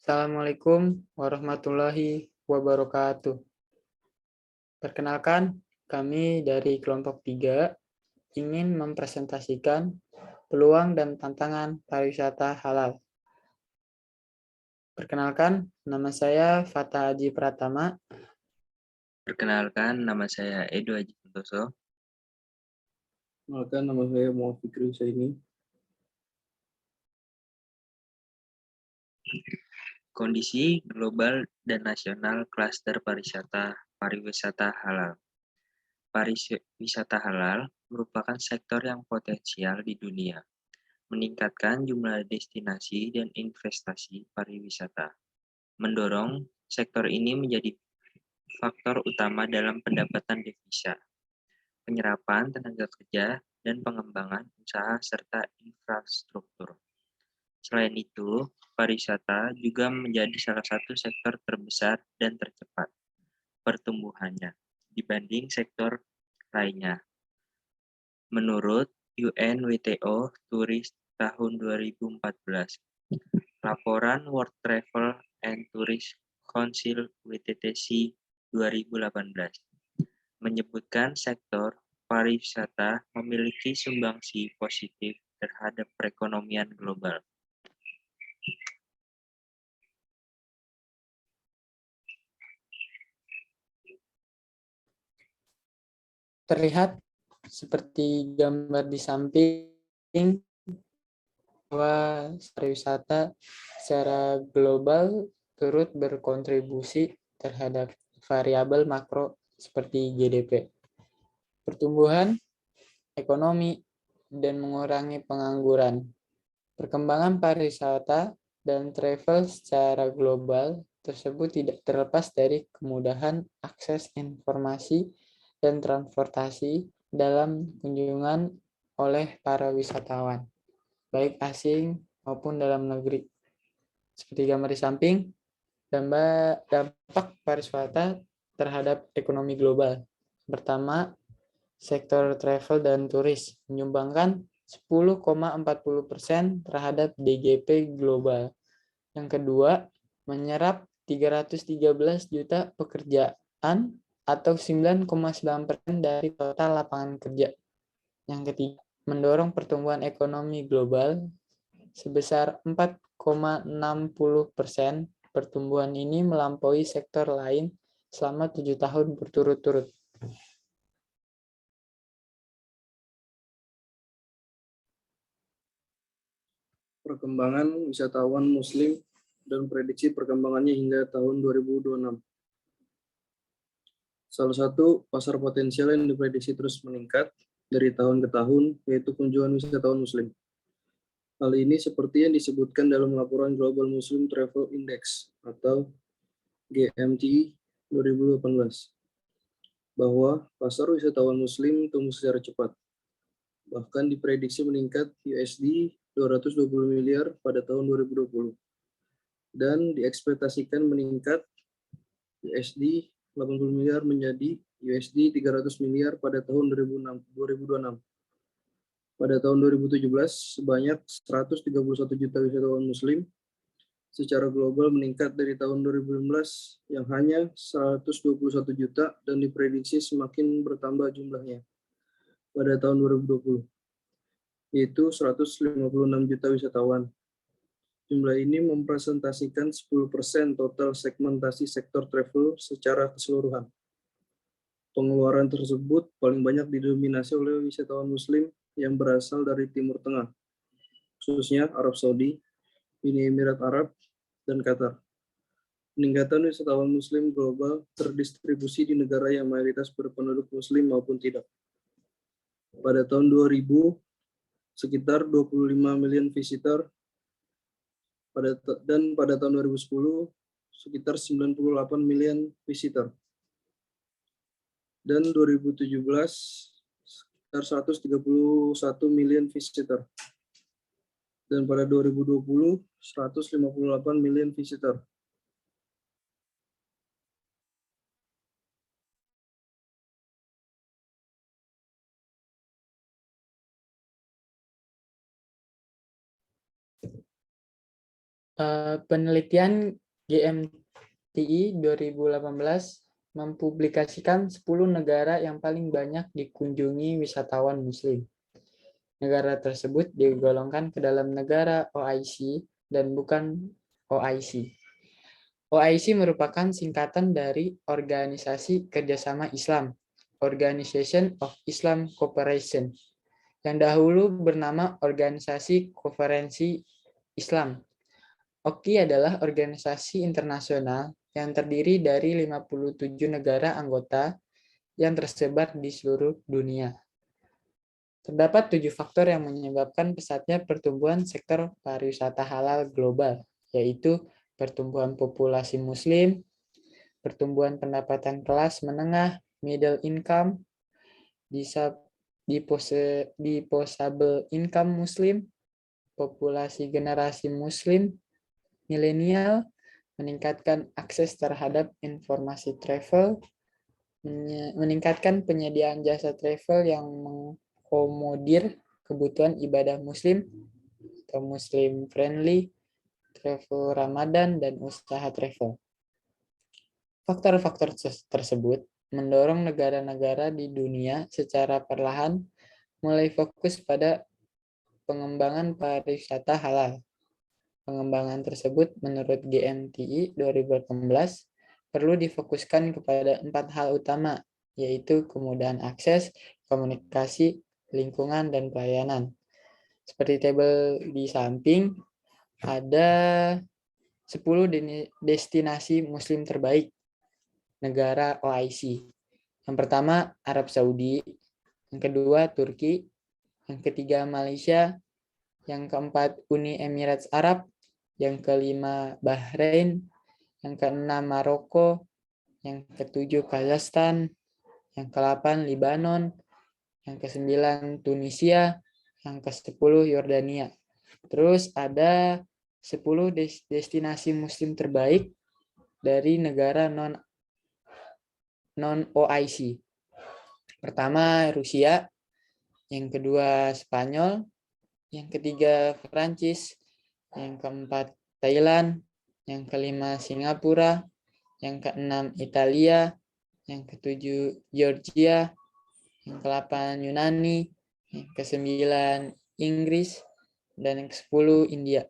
Assalamualaikum warahmatullahi wabarakatuh. Perkenalkan, kami dari kelompok 3 ingin mempresentasikan peluang dan tantangan pariwisata halal. Perkenalkan, nama saya Fatah Haji Pratama. Perkenalkan, nama saya Edo Haji Santoso. Perkenalkan, nama saya Muhammad Fikri Husaini. Kondisi global dan nasional klaster pariwisata halal. Pariwisata halal merupakan sektor yang potensial di dunia, meningkatkan jumlah destinasi dan investasi pariwisata, mendorong sektor ini menjadi faktor utama dalam pendapatan devisa, penyerapan tenaga kerja, dan pengembangan usaha serta infrastruktur. Selain itu, pariwisata juga menjadi salah satu sektor terbesar dan tercepat pertumbuhannya dibanding sektor lainnya. Menurut UNWTO Turis tahun 2014, laporan World Travel and Tourist Council WTTC 2018 menyebutkan sektor pariwisata memiliki sumbangsi positif terhadap perekonomian global. Terlihat seperti gambar di samping bahwa pariwisata secara global turut berkontribusi terhadap variabel makro seperti GDP, pertumbuhan ekonomi, dan mengurangi pengangguran. Perkembangan pariwisata dan travel secara global tersebut tidak terlepas dari kemudahan akses informasi dan transportasi dalam kunjungan oleh para wisatawan, baik asing maupun dalam negeri. Seperti gambar di samping, dampak pariwisata terhadap ekonomi global. Pertama, sektor travel dan turis menyumbangkan 10,40% terhadap DGP global. Yang kedua, menyerap 313 juta pekerjaan atau 9,9% dari total lapangan kerja. Yang ketiga, mendorong pertumbuhan ekonomi global sebesar 4,60%. Pertumbuhan ini melampaui sektor lain selama 7 tahun berturut-turut. Perkembangan wisatawan Muslim dan prediksi perkembangannya hingga tahun 2026. Salah satu pasar potensial yang diprediksi terus meningkat dari tahun ke tahun, yaitu kunjungan wisatawan Muslim. Hal ini seperti yang disebutkan dalam laporan Global Muslim Travel Index atau GMT 2018, bahwa pasar wisatawan Muslim tumbuh secara cepat. Bahkan diprediksi meningkat USD 220 miliar pada tahun 2020 dan diekspektasikan meningkat USD 80 miliar menjadi USD 300 miliar pada tahun 2026. Pada tahun 2017, sebanyak 131 juta wisatawan Muslim secara global meningkat dari tahun 2015 yang hanya 121 juta dan diprediksi semakin bertambah jumlahnya pada tahun 2020, yaitu 156 juta wisatawan. Jumlah ini mempresentasikan 10% total segmentasi sektor travel secara keseluruhan. Pengeluaran tersebut paling banyak didominasi oleh wisatawan Muslim yang berasal dari Timur Tengah, khususnya Arab Saudi, Uni Emirat Arab, dan Qatar. Peningkatan wisatawan Muslim global terdistribusi di negara yang mayoritas berpenduduk Muslim maupun tidak. Pada tahun 2000, sekitar 25 miliar visitor, dan pada tahun 2010, sekitar 98 miliar visitor. Dan 2017, sekitar 131 miliar visitor. Dan pada 2020, 158 miliar visitor. Penelitian GMTI 2018 mempublikasikan 10 negara yang paling banyak dikunjungi wisatawan Muslim. Negara tersebut digolongkan ke dalam negara OIC dan bukan OIC. OIC merupakan singkatan dari Organisasi Kerjasama Islam, Organization of Islam Cooperation, yang dahulu bernama Organisasi Konferensi Islam. OKI adalah organisasi internasional yang terdiri dari 57 negara anggota yang tersebar di seluruh dunia. Terdapat 7 faktor yang menyebabkan pesatnya pertumbuhan sektor pariwisata halal global, yaitu pertumbuhan populasi Muslim, pertumbuhan pendapatan kelas menengah, middle income, disposable income Muslim, populasi generasi Muslim, milenial, meningkatkan akses terhadap informasi travel, meningkatkan penyediaan jasa travel yang mengakomodir kebutuhan ibadah Muslim atau Muslim friendly, travel Ramadan, dan usaha travel. Faktor-faktor tersebut mendorong negara-negara di dunia secara perlahan mulai fokus pada pengembangan pariwisata halal. Pengembangan tersebut menurut GMTI 2018 perlu difokuskan kepada 4 hal utama, yaitu kemudahan akses, komunikasi, lingkungan, dan pelayanan. Seperti tabel di samping, ada 10 destinasi Muslim terbaik negara OIC. Yang pertama, Arab Saudi. Yang kedua, Turki. Yang ketiga, Malaysia. Yang keempat, Uni Emirat Arab. Yang kelima, Bahrain. Yang keenam, Maroko. Yang ketujuh, Kazakhstan. Yang ke-8, Libanon. Yang ke-9, Tunisia. Yang ke-10, Yordania. Terus ada 10 destinasi Muslim terbaik dari negara non-OIC. Pertama, Rusia. Yang kedua, Spanyol. Yang ketiga, Perancis. Yang keempat, Thailand. Yang kelima, Singapura. Yang keenam, Italia. Yang ketujuh, Georgia. Yang ke-8, Yunani. Yang ke-9, Inggris. Dan yang ke-10, India.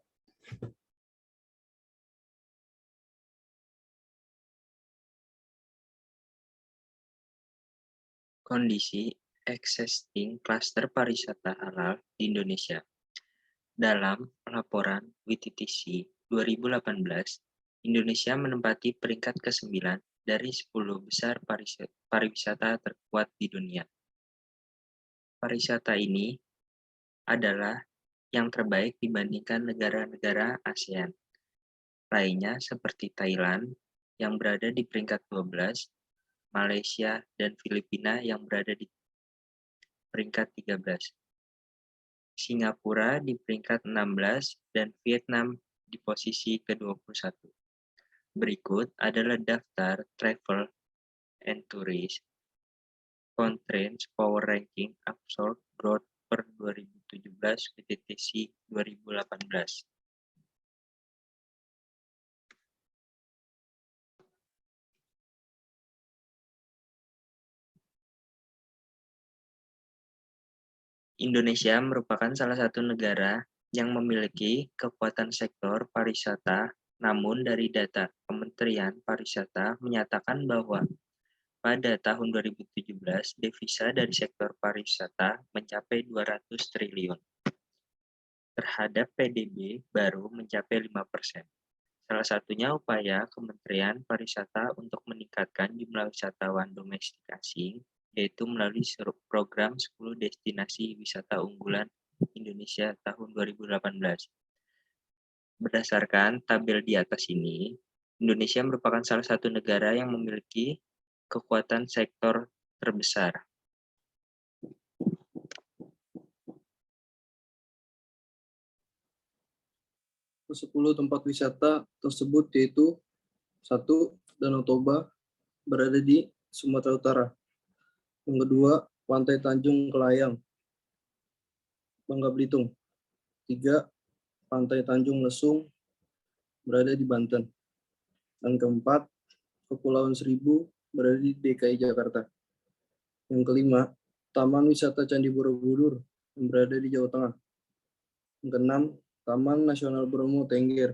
Kondisi existing klaster pariwisata halal di Indonesia. Dalam laporan WTTC 2018, Indonesia menempati peringkat ke-9 dari 10 besar pariwisata terkuat di dunia. Pariwisata ini adalah yang terbaik dibandingkan negara-negara ASEAN lainnya seperti Thailand yang berada di peringkat 12, Malaysia dan Filipina yang berada di peringkat 13. Singapura di peringkat 16 dan Vietnam di posisi ke-21. Berikut adalah daftar travel and tourist constraints power ranking absorb growth per 2017 WTTC 2018. Indonesia merupakan salah satu negara yang memiliki kekuatan sektor pariwisata, namun dari data Kementerian Pariwisata menyatakan bahwa pada tahun 2017 devisa dari sektor pariwisata mencapai 200 triliun. Terhadap PDB baru mencapai 5%. Salah satunya upaya Kementerian Pariwisata untuk meningkatkan jumlah wisatawan domestik asing, yaitu melalui program 10 destinasi wisata unggulan Indonesia tahun 2018. Berdasarkan tabel di atas ini, Indonesia merupakan salah satu negara yang memiliki kekuatan sektor terbesar. Ke-10 tempat wisata tersebut yaitu 1. Danau Toba berada di Sumatera Utara. Yang kedua, Pantai Tanjung Kelayang, Bangka Belitung. 3. Pantai Tanjung Lesung, berada di Banten. Dan keempat, Kepulauan Seribu berada di DKI Jakarta. Yang kelima, Taman Wisata Candi Borobudur yang berada di Jawa Tengah. Yang keenam, Taman Nasional Bromo Tengger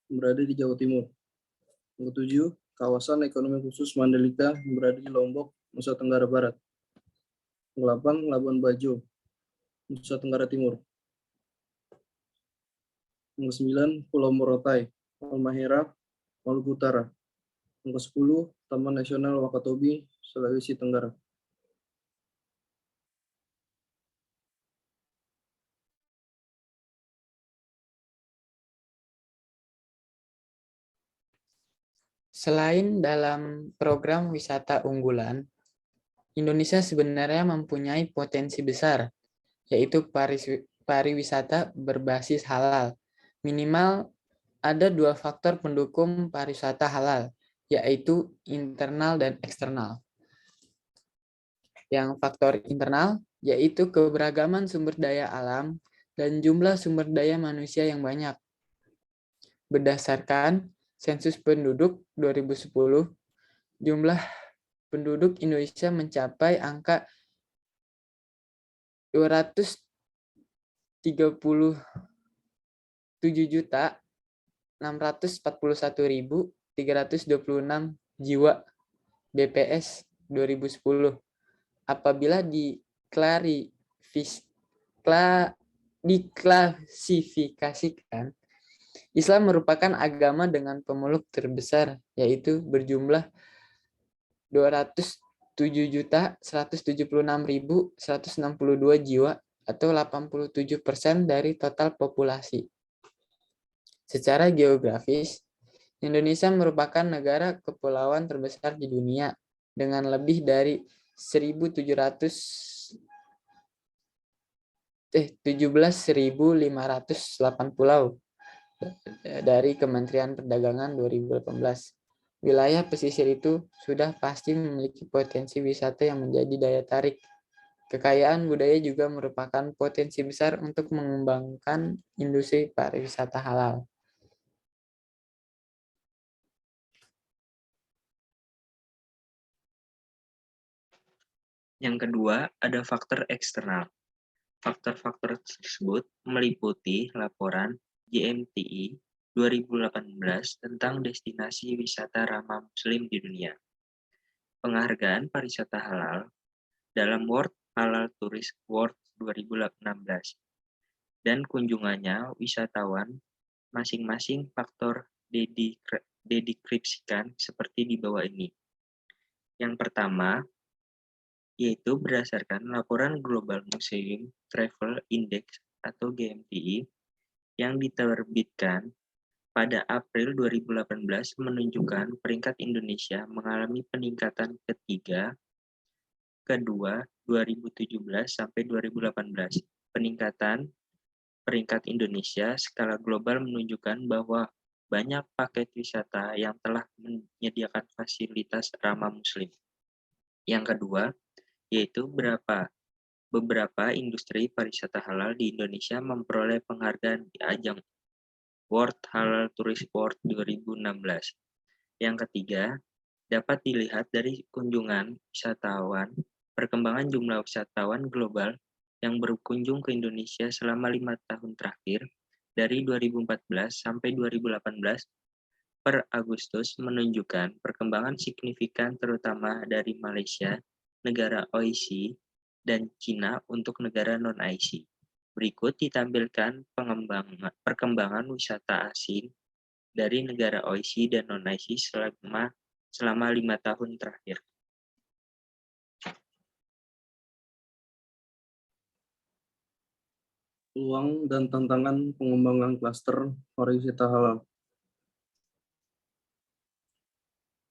yang berada di Jawa Timur. Yang ketujuh, Kawasan Ekonomi Khusus Mandalika yang berada di Lombok, Nusa Tenggara Barat. Yang kedelapan, Labuan Bajo, Nusa Tenggara Timur. Yang kesembilan, Pulau Morotai, Halmahera, Maluku Utara. Yang ke-10, Taman Nasional Wakatobi, Sulawesi Tenggara. Selain dalam program wisata unggulan, Indonesia sebenarnya mempunyai potensi besar, yaitu pariwisata berbasis halal. Minimal ada 2 faktor pendukung pariwisata halal, yaitu internal dan eksternal. Yang faktor internal yaitu keberagaman sumber daya alam dan jumlah sumber daya manusia yang banyak. Berdasarkan sensus penduduk 2010, jumlah penduduk Indonesia mencapai angka 237.641.326 jiwa BPS 2010. Apabila diklasifikasikan, Islam merupakan agama dengan pemeluk terbesar, yaitu berjumlah 207.176.162 jiwa atau 87% dari total populasi. Secara geografis, Indonesia merupakan negara kepulauan terbesar di dunia dengan lebih dari 17.508 pulau dari Kementerian Perdagangan 2018. Wilayah pesisir itu sudah pasti memiliki potensi wisata yang menjadi daya tarik. Kekayaan budaya juga merupakan potensi besar untuk mengembangkan industri pariwisata halal. Yang kedua, ada faktor eksternal. Faktor-faktor tersebut meliputi laporan GMTI 2018 tentang destinasi wisata ramah Muslim di dunia, penghargaan pariwisata halal dalam World Halal Tourist Award 2016, dan kunjungannya wisatawan. Masing-masing faktor dideskripsikan seperti di bawah ini. Yang pertama, yaitu berdasarkan laporan Global Muslim Travel Index atau GMTI yang diterbitkan pada April 2018 menunjukkan peringkat Indonesia mengalami peningkatan kedua 2017 sampai 2018. Peningkatan peringkat Indonesia skala global menunjukkan bahwa banyak paket wisata yang telah menyediakan fasilitas ramah Muslim. Yang kedua, yaitu beberapa industri pariwisata halal di Indonesia memperoleh penghargaan di ajang World Halal Tourist Award 2016. Yang ketiga, dapat dilihat dari kunjungan wisatawan, perkembangan jumlah wisatawan global yang berkunjung ke Indonesia selama 5 tahun terakhir, dari 2014 sampai 2018 per Agustus menunjukkan perkembangan signifikan terutama dari Malaysia, negara OIC, dan Cina untuk negara non-IC. Berikut ditampilkan perkembangan wisata asing dari negara OIC dan non-IC selama 5 tahun terakhir. Peluang dan tantangan pengembangan klaster pariwisata halal.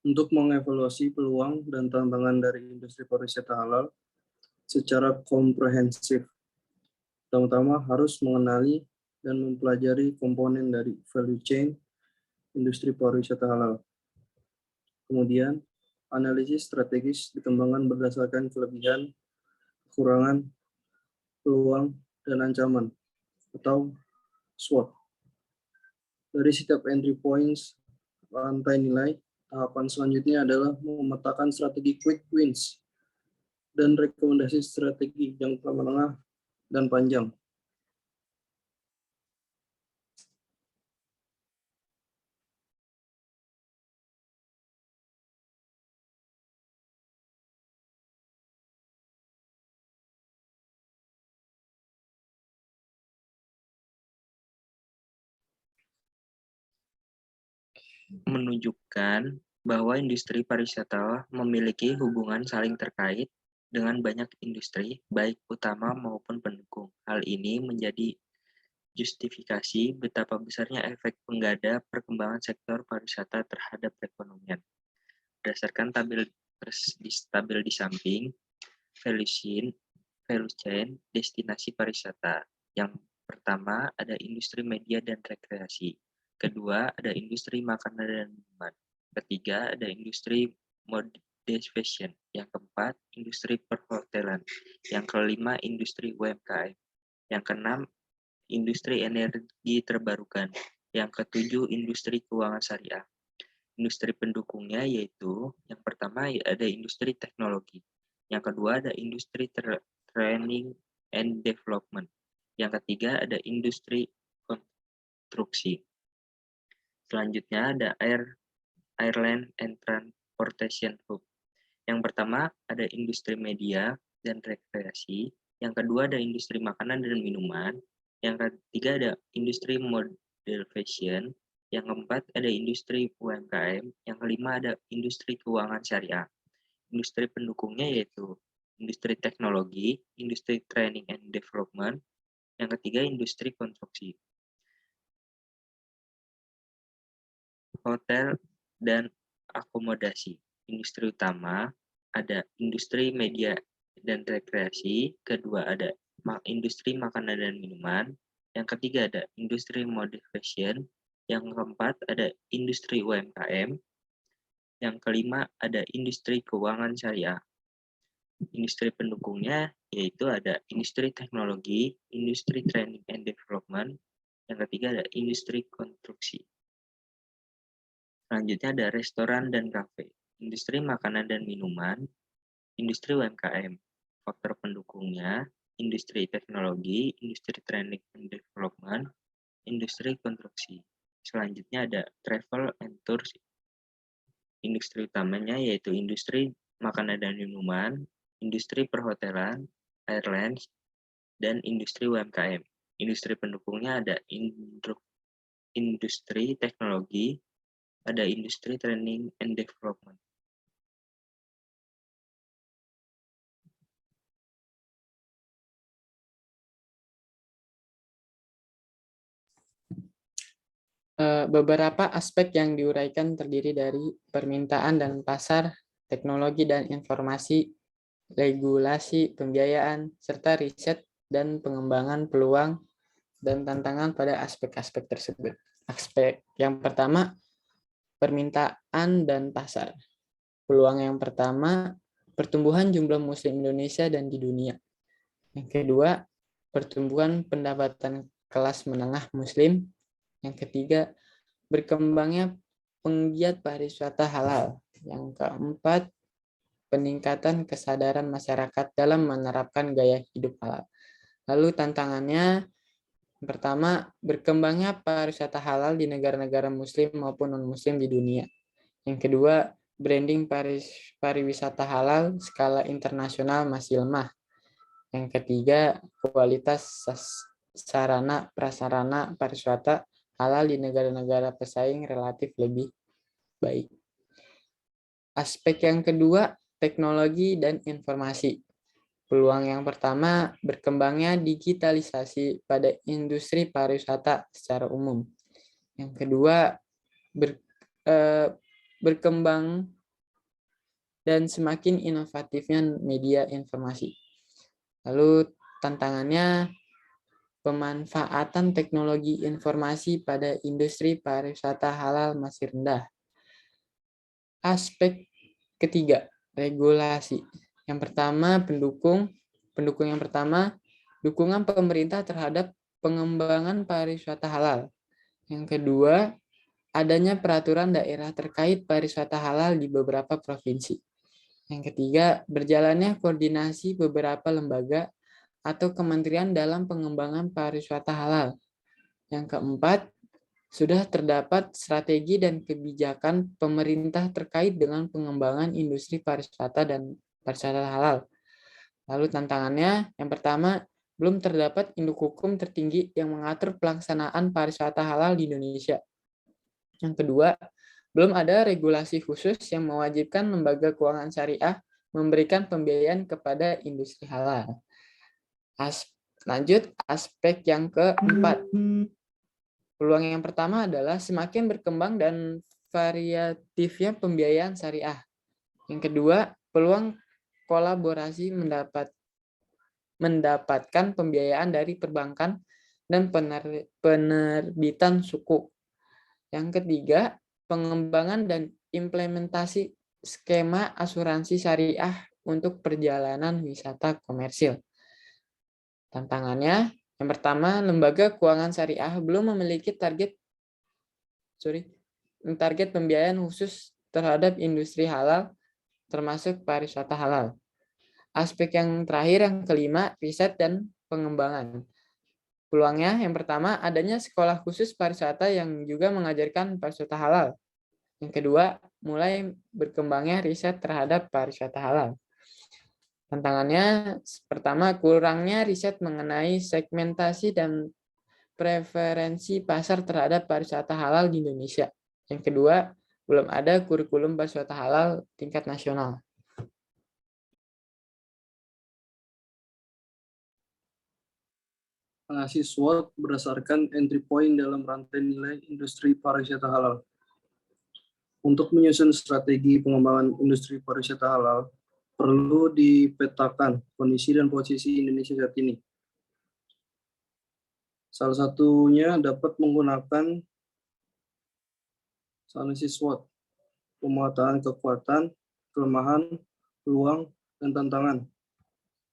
Untuk mengevaluasi peluang dan tantangan dari industri pariwisata halal secara komprehensif, pertama-tama harus mengenali dan mempelajari komponen dari value chain industri pariwisata halal. Kemudian, analisis strategis dikembangkan berdasarkan kelebihan, kekurangan, peluang, dan ancaman, atau SWOT. Dari setiap entry points rantai nilai, tahapan selanjutnya adalah memetakan strategi quick wins dan rekomendasi strategi jangka menengah dan panjang. Menunjukkan bahwa industri pariwisata memiliki hubungan saling terkait dengan banyak industri, baik utama maupun pendukung. Hal ini menjadi justifikasi betapa besarnya efek penggada perkembangan sektor pariwisata terhadap perekonomian. Berdasarkan tabel di samping, value chain destinasi pariwisata. Yang pertama ada industri media dan rekreasi. Kedua, ada industri makanan dan minuman. Ketiga, ada industri mode fashion. Yang keempat, industri perhotelan. Yang kelima, industri UMKM. Yang keenam, industri energi terbarukan. Yang ketujuh, industri keuangan syariah. Industri pendukungnya yaitu, yang pertama ada industri teknologi. Yang kedua ada industri training and development. Yang ketiga ada industri konstruksi. Selanjutnya ada Airline and Transportation Hub. Yang pertama ada industri media dan rekreasi. Yang kedua ada industri makanan dan minuman. Yang ketiga ada industri model fashion. Yang keempat ada industri UMKM. Yang kelima ada industri keuangan syariah. Industri pendukungnya yaitu industri teknologi, industri training and development. Yang ketiga industri konstruksi. Hotel dan akomodasi. Industri utama ada industri media dan rekreasi, kedua ada industri makanan dan minuman, yang ketiga ada industri mode fashion, yang keempat ada industri UMKM, yang kelima ada industri keuangan syariah. Industri pendukungnya yaitu ada industri teknologi, industri training and development, yang ketiga ada industri konstruksi. Selanjutnya ada restoran dan kafe, industri makanan dan minuman, industri UMKM. Faktor pendukungnya, industri teknologi, industri training and development, industri konstruksi. Selanjutnya ada travel and tours. Industri utamanya yaitu industri makanan dan minuman, industri perhotelan, airlines, dan industri UMKM. Industri pendukungnya ada industri teknologi, ada industri training and development. Beberapa aspek yang diuraikan terdiri dari permintaan dan pasar, teknologi dan informasi, regulasi, pembiayaan, serta riset dan pengembangan peluang dan tantangan pada aspek-aspek tersebut. Aspek yang pertama, permintaan dan pasar. Peluang yang pertama, pertumbuhan jumlah Muslim Indonesia dan di dunia. Yang kedua, pertumbuhan pendapatan kelas menengah Muslim. Yang ketiga, berkembangnya penggiat pariwisata halal. Yang keempat, peningkatan kesadaran masyarakat dalam menerapkan gaya hidup halal. Lalu tantangannya, pertama, berkembangnya pariwisata halal di negara-negara Muslim maupun non-Muslim di dunia. Yang kedua, branding pariwisata halal skala internasional masih lemah. Yang ketiga, kualitas sarana prasarana pariwisata halal di negara-negara pesaing relatif lebih baik. Aspek yang kedua, teknologi dan informasi. Peluang yang pertama, berkembangnya digitalisasi pada industri pariwisata secara umum. Yang kedua, berkembang dan semakin inovatifnya media informasi. Lalu tantangannya, pemanfaatan teknologi informasi pada industri pariwisata halal masih rendah. Aspek ketiga, regulasi. Yang pertama, pendukung yang pertama, dukungan pemerintah terhadap pengembangan pariwisata halal. Yang kedua, adanya peraturan daerah terkait pariwisata halal di beberapa provinsi. Yang ketiga, berjalannya koordinasi beberapa lembaga atau kementerian dalam pengembangan pariwisata halal. Yang keempat, sudah terdapat strategi dan kebijakan pemerintah terkait dengan pengembangan industri pariwisata dan pariwisata halal. Lalu tantangannya, yang pertama, belum terdapat induk hukum tertinggi yang mengatur pelaksanaan pariwisata halal di Indonesia. Yang kedua, belum ada regulasi khusus yang mewajibkan lembaga keuangan syariah memberikan pembiayaan kepada industri halal. Lanjut, aspek yang keempat. Peluang yang pertama adalah semakin berkembang dan variatifnya pembiayaan syariah. Yang kedua, peluang kolaborasi mendapatkan pembiayaan dari perbankan dan penerbitan suku. Yang ketiga, pengembangan dan implementasi skema asuransi syariah untuk perjalanan wisata komersil. Tantangannya, yang pertama, lembaga keuangan syariah belum memiliki target pembiayaan khusus terhadap industri halal, termasuk pariwisata halal. Aspek yang terakhir, yang kelima, riset dan pengembangan. Peluangnya, yang pertama, adanya sekolah khusus pariwisata yang juga mengajarkan pariwisata halal. Yang kedua, mulai berkembangnya riset terhadap pariwisata halal. Tantangannya, pertama, kurangnya riset mengenai segmentasi dan preferensi pasar terhadap pariwisata halal di Indonesia. Yang kedua, belum ada kurikulum pariwisata halal tingkat nasional. Mengasih SWOT berdasarkan entry point dalam rantai nilai industri pariwisata halal. Untuk menyusun strategi pengembangan industri pariwisata halal, perlu dipetakan kondisi dan posisi Indonesia saat ini. Salah satunya dapat menggunakan analisis SWOT, pemetaan kekuatan, kelemahan, peluang, dan tantangan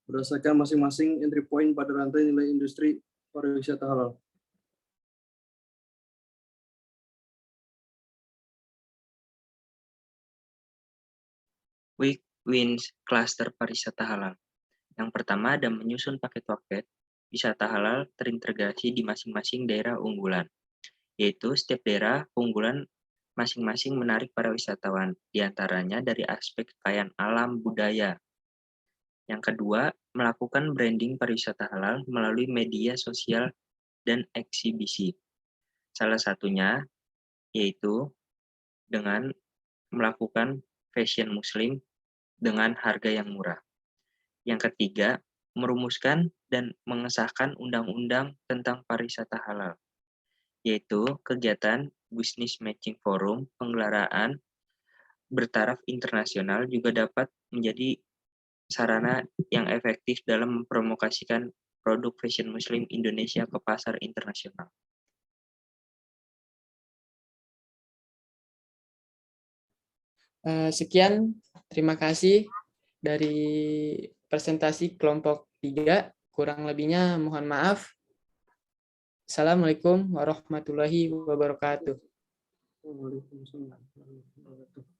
berdasarkan masing-masing entry point pada rantai nilai industri pariwisata halal. Quick wins cluster pariwisata halal. Yang pertama ada menyusun paket-paket wisata halal terintegrasi di masing-masing daerah unggulan, yaitu setiap daerah unggulan masing-masing menarik para wisatawan, diantaranya dari aspek kekayaan alam budaya. Yang kedua, melakukan branding pariwisata halal melalui media sosial dan eksibisi. Salah satunya yaitu dengan melakukan fashion muslim dengan harga yang murah. Yang ketiga, merumuskan dan mengesahkan undang-undang tentang pariwisata halal, yaitu kegiatan Business Matching Forum, penggelaran bertaraf internasional juga dapat menjadi sarana yang efektif dalam mempromosikan produk fashion muslim Indonesia ke pasar internasional. Sekian, terima kasih dari presentasi kelompok 3. Kurang lebihnya mohon maaf. Assalamualaikum warahmatullahi wabarakatuh. Waalaikumsalam warahmatullahi wabarakatuh.